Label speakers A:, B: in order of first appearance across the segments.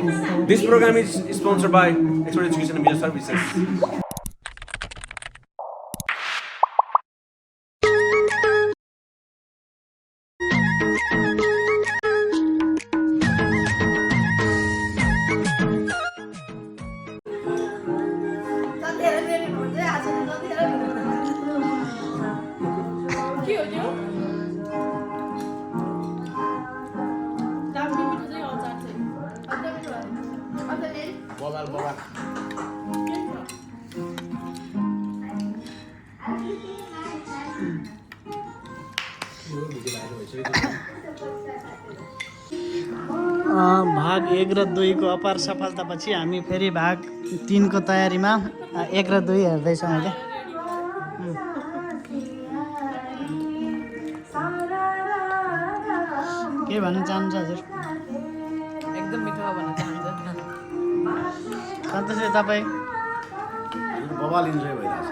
A: This program is sponsored by Expert Education and Media Services.
B: भाग 1 र 2 को अपार सफलतापछि हामी फेरि भाग 3 को तयारीमा 1 र 2 हेर्दैछौँ अहिले। के भन्न चाहनुहुन्छ हजुर?
C: एकदम मिठो भन्न चाहन्छु।
B: सन्तोष तपाईँ
A: बवाल इन्जोय भइरहेछ।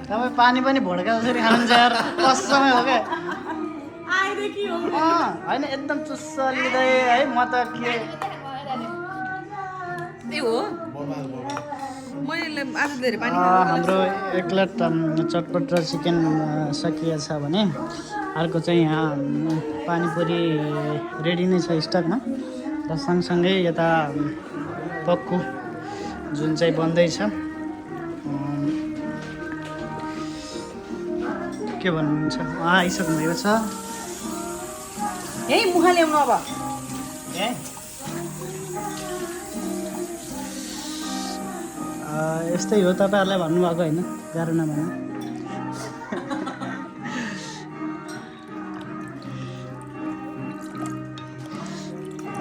B: तपाईँ पानी पनि भड्का जसरी खानुहुन्छ यार, कसमै हो क्या? होइन एकदम चुस्स लिँदै है। म त के
C: त्यही हो मैले आज धेरै पानी
B: हाम्रो 1 प्लेट चटपट र चिकन सकिएछ भने अर्को चाहिँ यहाँ पानीपुरी रेडी नै छ स्टकमा र सँगसँगै यता पक्कु जुन चाहिँ बन्दैछ। के भन्नुहुन्छ? आइसक्नु भएको छ।
C: यही मुखा ल्याउनु अब।
B: यस्तै हो, तपाईँहरूलाई भन्नुभएको होइन, गाह्रो नभन्नु।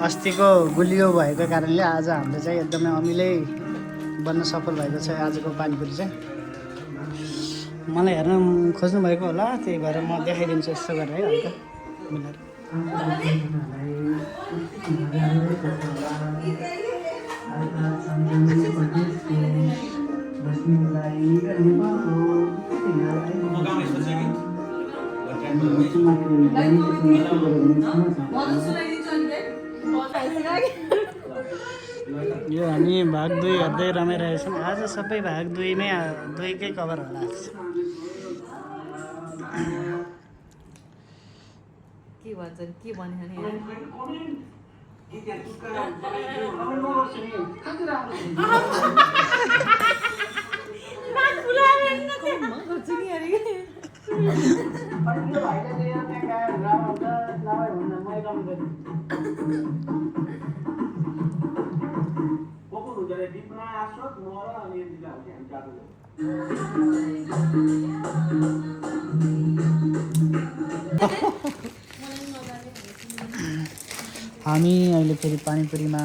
B: अस्तिको गुलियो भएको कारणले आज हाम्रो चाहिँ एकदमै अमिलै बन्न सफल भएको छ आजको पानीपुरी चाहिँ। मलाई हेर्न खोज्नु भएको होला, त्यही भएर म देखाइदिन्छु यस्तो गरेर है, हल्का मिलाएर। यो हामी भाग 2 हेर्दै रमाइरहेछौँ। आज सबै भाग 2 मै 2 कै कभर होला।
C: के भन्छन् के भन्यो भने
B: हामी अहिले फेरि पानीपुरीमा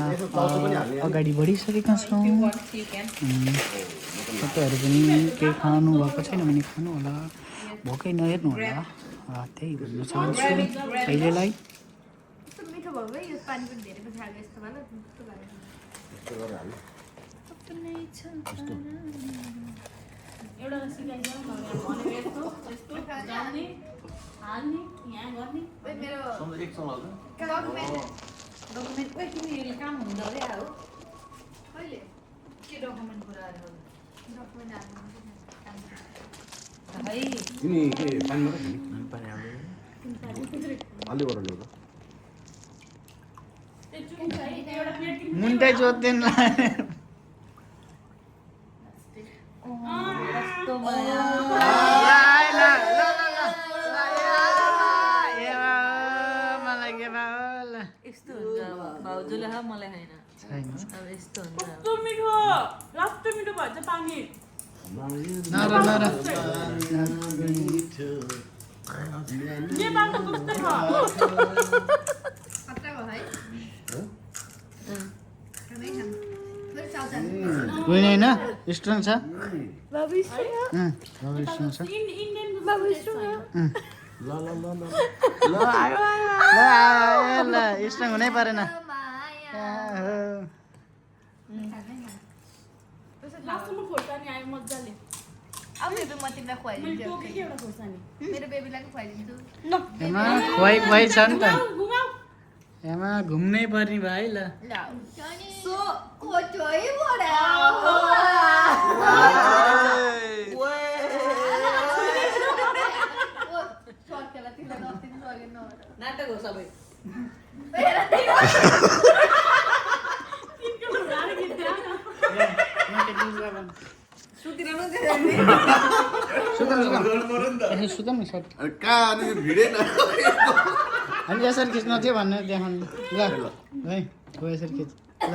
B: अगाडि बढिसकेका छौँ। तपाईँहरू पनि केही खानु भएको छैन भने खानु होला, भोकै नहेर्नु होला, त्यही भन्न चाहन्छु अहिलेलाई।
C: काम हुँदो रहेछ हो कहिले के डकुमेन्ट कुराहरु भाइ
A: तिमी के पानी मात्र खाने? पानी हाल्दै
B: मुन्टै जोत्दैन
C: यस्तो हुन्छ भाउजूले हा मलाई हैन छैन अब यस्तो हुन्छ
D: कस्तो मिठो लास्ट मिठो भन्छ पानी
B: नर
D: नेपाल त कस्तो छ
E: खतरा भयो है
B: होइन होइन स्ट्रङ छ
E: बाबु
B: स्ट्रङ छ
D: इन्डियन
E: बाबु स्ट्रङ
B: ल स्ट्रङ हुनै परेन।
D: लास्टमा खोर्सानी आयो मजाले
E: अब मेरो म तिमीलाई खुवाइदिन्छु
D: टोके के एउटा खोर्सानी
E: मेरो बेबीलाई पनि खुवाइदिन्छु
B: खुवाइ छ नि त।
D: घुमाउ
B: एमा घुम्नै पर्ने भयो है ल
E: सो कोटोइ बडा
C: नाटक हो सबै सुतिरहनु
B: सुतम नि सट
A: कहाँ अनि यो भिडै न
B: अनि यसरी खिच्न थियो भनेर देखाउनु ल है गो यसरी खिच ल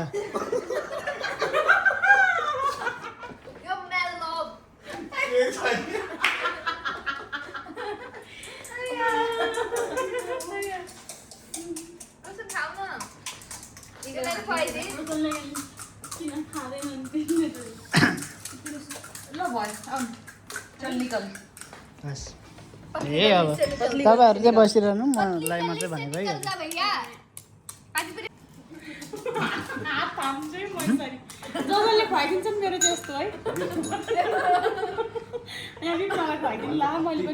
E: यो मेलो कसो खाऊ न इगलाई खुवाइदे
D: किन खाँदैनन्
C: ल भयो आउनु चल निकल
B: बस ए अब तपाईँहरू चाहिँ बसिरहनु मलाई मात्रै भनेको है
E: चल्दा भैया आज पनि
D: हात थाम्छु है मैसरी जसले खुवाइदिन्छन् मेरो त्यस्तो है यहाँ पनि मलाई खुवाइदिनु ला मैले पनि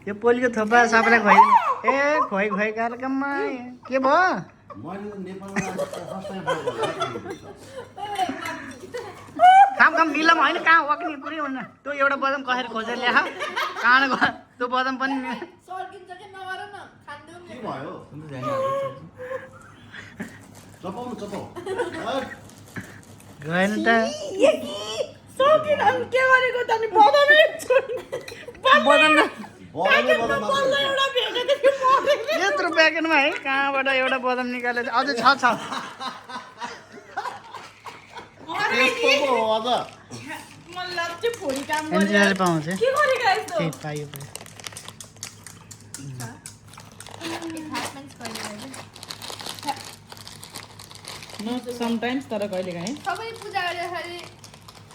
B: यो पोलियो थोपा सबैलाई खुवाइदिनु ए खुवाइ खुवाइ कार्यक्रममा के भयो
A: मैले त नेपालमा फर्स्ट टाइम
B: काम काम मिलम होइन कहाँ वक्ने कुरै हुन्न त्यो एउटा बदम कसरी खोजेर ल्याऊ कहाँ गयो त्यो बदम पनि
A: के भयो चपाउनु चपाउ
B: गएन त
D: सकिन अनि के गरेको त नि बदमै
B: बदम
D: एउटा भेटेको थियो
B: यत्रो प्याकेटमा है कहाँबाट एउटा बदम निकालेर अझै छ
A: त्यस्तो पो हो अझ
D: मलाई चाहिँ फोरी काम
B: एनजिओले पाउँछ
D: के गरेको यस्तो
B: त्यही पायो पायो
C: नो समटाइम्स तर कहिले काहीँ
E: सबै पूजा गर्दाखेरि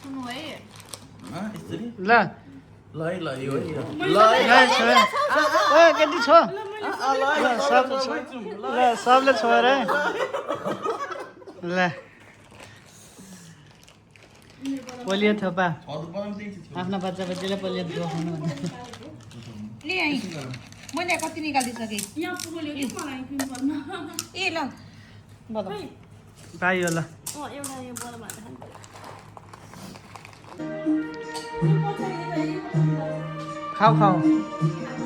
E: सुन्नु है
A: यसरी
B: ल
A: ल है ल यो है
B: ल ओ केटी छो ल सबले छोएर ल पोलियो थोपा आफ्ना बच्चा बच्चीलाई पोलियो खुवाउनु भन्दा
C: ले आई मैले कति निकालिसकेँ
D: यहाँ पुग्यो कि मलाई पिम्पलमा
C: ए ल बदम
B: पाइयो ल
D: एउटा यो बदम हाल्दा
B: खाऊ खाऊ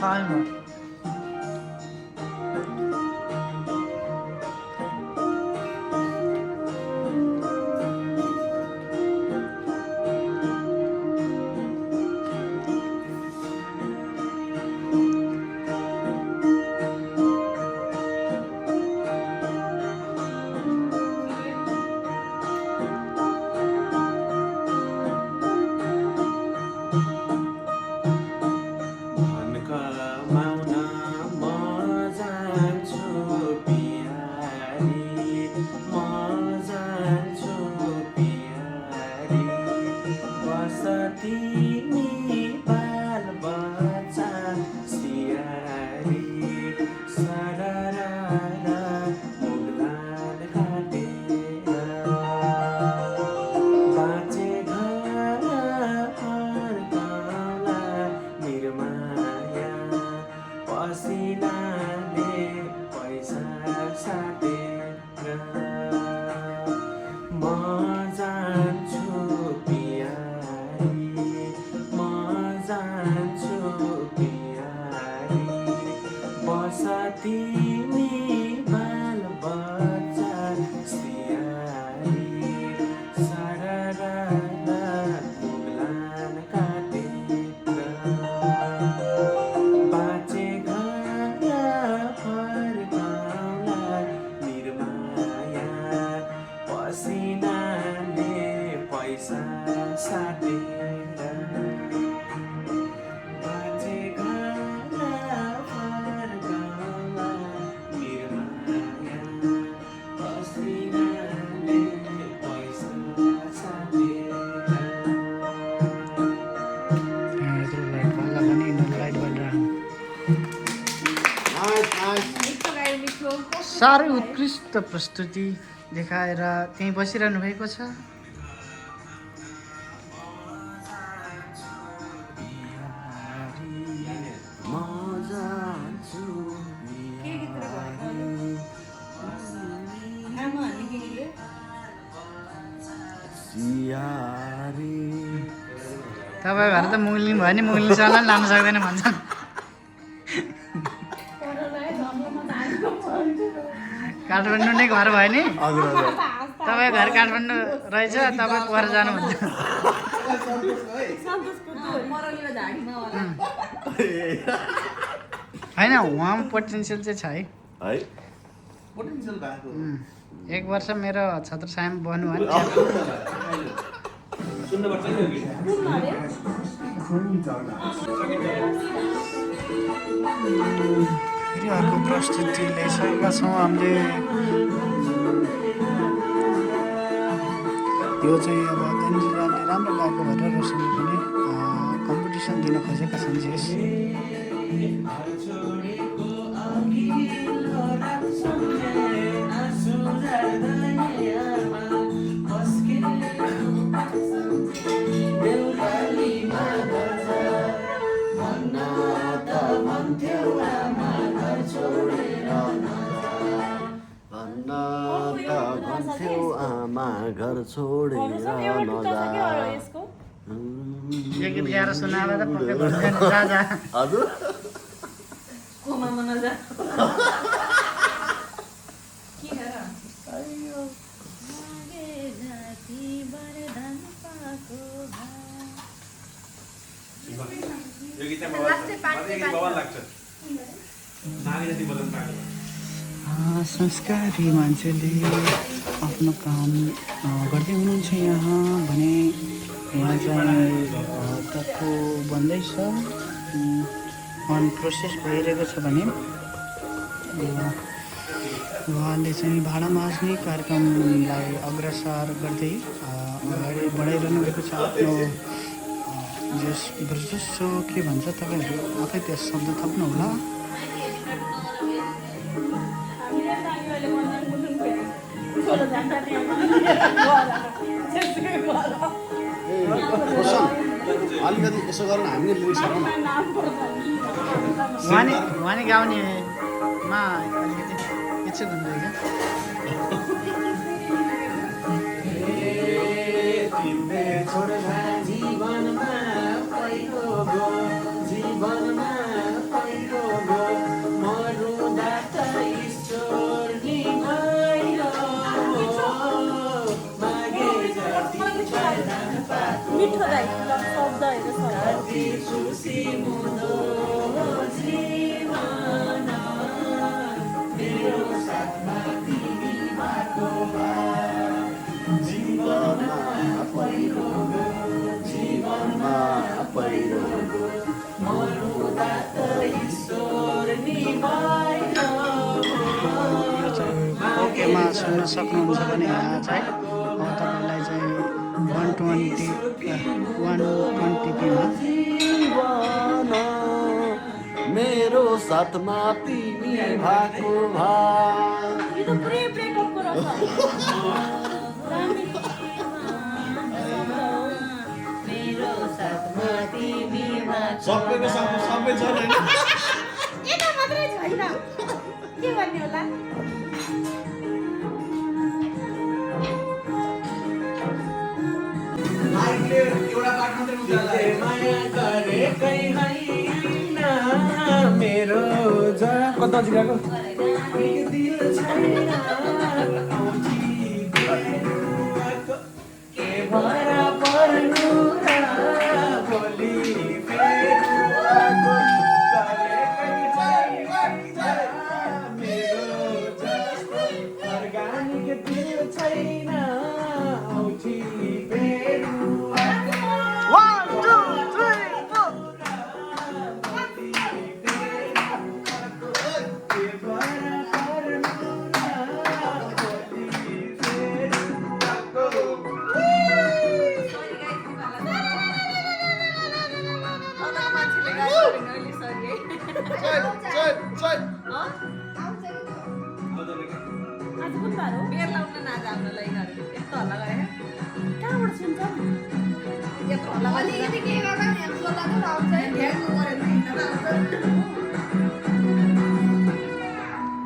B: खाऊ साह्रै उत्कृष्ट प्रस्तुति देखाएर त्यहीँ बसिरहनु भएको छ।
A: मजा
B: तपाईँ घर त मुगलिन भयो नि मुगलिनसँग लानु सक्दैन भन्छन्। काठमाडौँ नै घर भयो नि
A: हजुर हजुर
B: तपाईँ घर काठमाडौँ रहेछ तपाईँ पर जानुहुन्छ।
C: मरौलीमा झाडीमा होला
B: होइन उहाँ पोटेन्सियल चाहिँ छ है।
A: है पोटेन्सियल भएको
B: 1 वर्ष मेरो छत्रछायामा बन्नु भयो नि
A: सुन्नुपर्छ नि कि
B: फेरि अर्को प्रस्तुति ल्याइसकेका छौँ हामीले। यो चाहिँ अब गन्जिलाले राम्रो गाएको भएर रोशनी पनि कम्पिटिसन दिन खोजेका छन् जेस।
A: भन्थ्यौ आमा घर छोडेर नजा
B: यो गीत गाएर सुनाएर त पक्कै भन्दैन जा जा।
A: हजुर
C: कोमामा नजा
A: यो गीत बाबा लाग्छ नानी जति बदन पाएको
B: संस्कारी मान्छेले आफ्नो काम गर्दै हुनुहुन्छ यहाँ भने यहाँ चाहिँ टक्को बन्दैछ अन प्रोसेस भइरहेको छ भने उहाँले चाहिँ भाडा माझ्ने कार्यक्रमलाई अग्रसर गर्दै अगाडि बढाइरहनु भएको छ। आफ्नो जस वर्चस्व के भन्छ तपाईँहरू आफै त्यस शब्द थप्नु होला।
A: अलिकति यसो गरेर हामीले लिरिक्स हालौँ न
B: उहाँ नि गाउनेमा अलिकति इच्छुक हुनुहुँदैछ।
D: मिठो शब्दहरू
B: ओकेमा सुन्न सक्नुहुन्छ भने यहाँ चाहिँ तपाईँलाई चाहिँ 120p
A: मेरो साथमा तिमी भएको सबैको सबै छ
D: यता मात्रै छैन के भन्ने होला।
F: मेरो कता जिल्लाको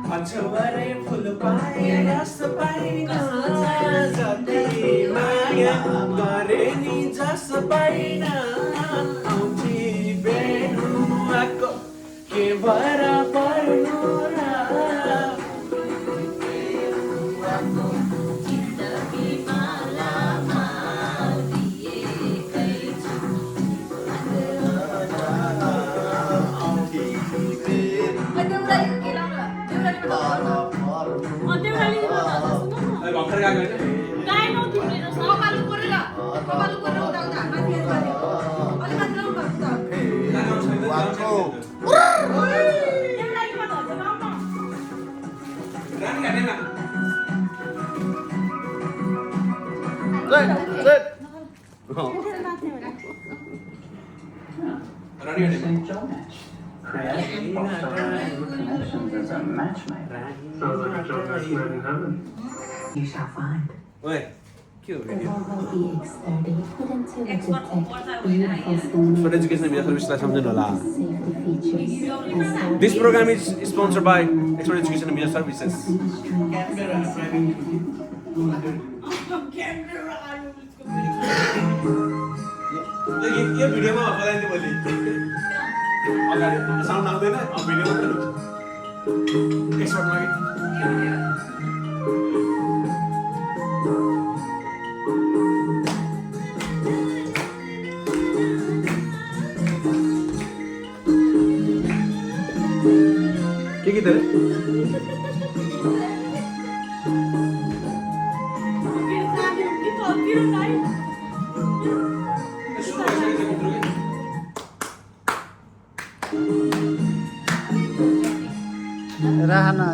G: पछवारे फुल पाए रस पाइन जति माया गरे नि जस पाइन
D: देउराली सुन न
A: ए भर्खर गएको हैन
D: गाई नौ तिमीले जस्तो
C: कपालु गरेर उता उता माथि हेर्नु पर्यो अलि माथि लाउनु पर्छ
A: वाको
D: देउरालीमा धर्छ न
A: रानी हानेन रानी हानेन
H: You shall find.
A: ओए के हो video
H: Volvo EX30 put into a
C: Expert
H: detect beautiful
A: For education media service लाई सम्झनु होला
H: safety features and
A: This program is sponsored by Expert Education and Media Services. यो भिडियोमा बताइदिनु मैले अगाडि साउन्ड आउँदैन भिडियोमा एक्सपर्ट मागे के गीत अरे
B: राहना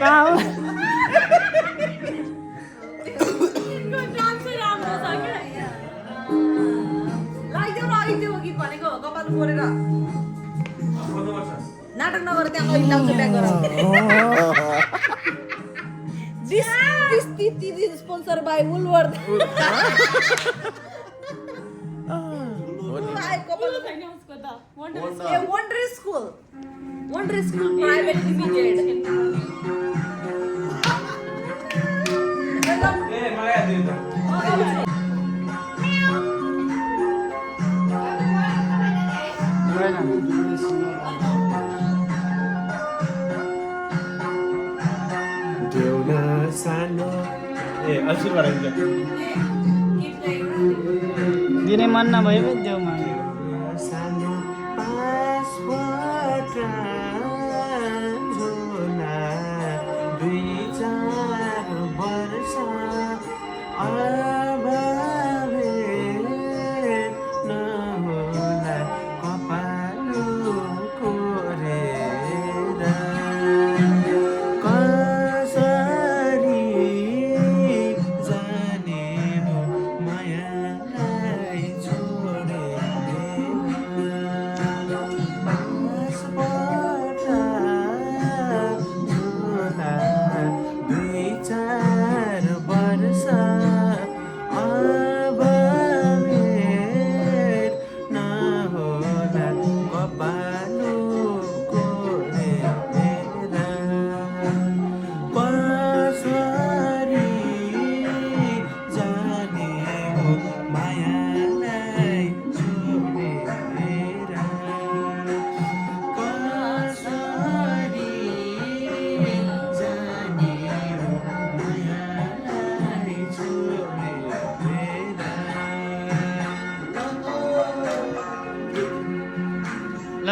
B: कहाँ हो
C: लाइदेऊ न अघि त्यो गीत भनेको कपाल कोरेर नाटक नगर त्यहाँ अघि लाउँछ ब्याक गर This sponsored by Woolworth. Wonder School. Wonder School Private Limited.
A: ए मलाई याद दिनु त
G: देउना सानो
A: ए अलसुर भराइन्छ
B: दिने मन नभए पो देउमा
G: सानो पासपोर्ट झोला 2-4 वर्ष अब भेट नहोला कपालु कोरेर कसरी जाने हो मायालाई छोडेर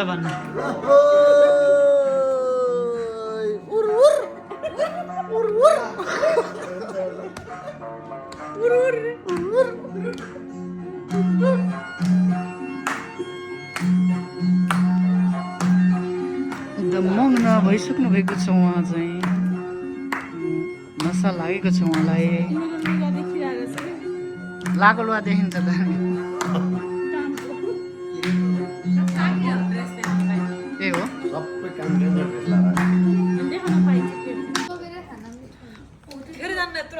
B: भन्नु एकदम मग्न भइसक्नु भएको छ उहाँ चाहिँ नसा लागेको छ उहाँलाई लाको लुवा देखिन्छ त ए हो
A: सबै काम गर्ने ड्रेस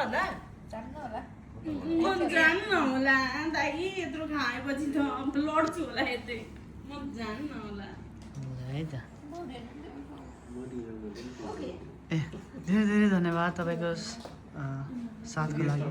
A: लगाएर
E: जान्न होला
D: जान्न होला दाइ यत्रो खाएपछि त अब लड्छु होला यतै म जान्न होला
B: है त ए धेरै धेरै धन्यवाद तपाईँको साथको लागि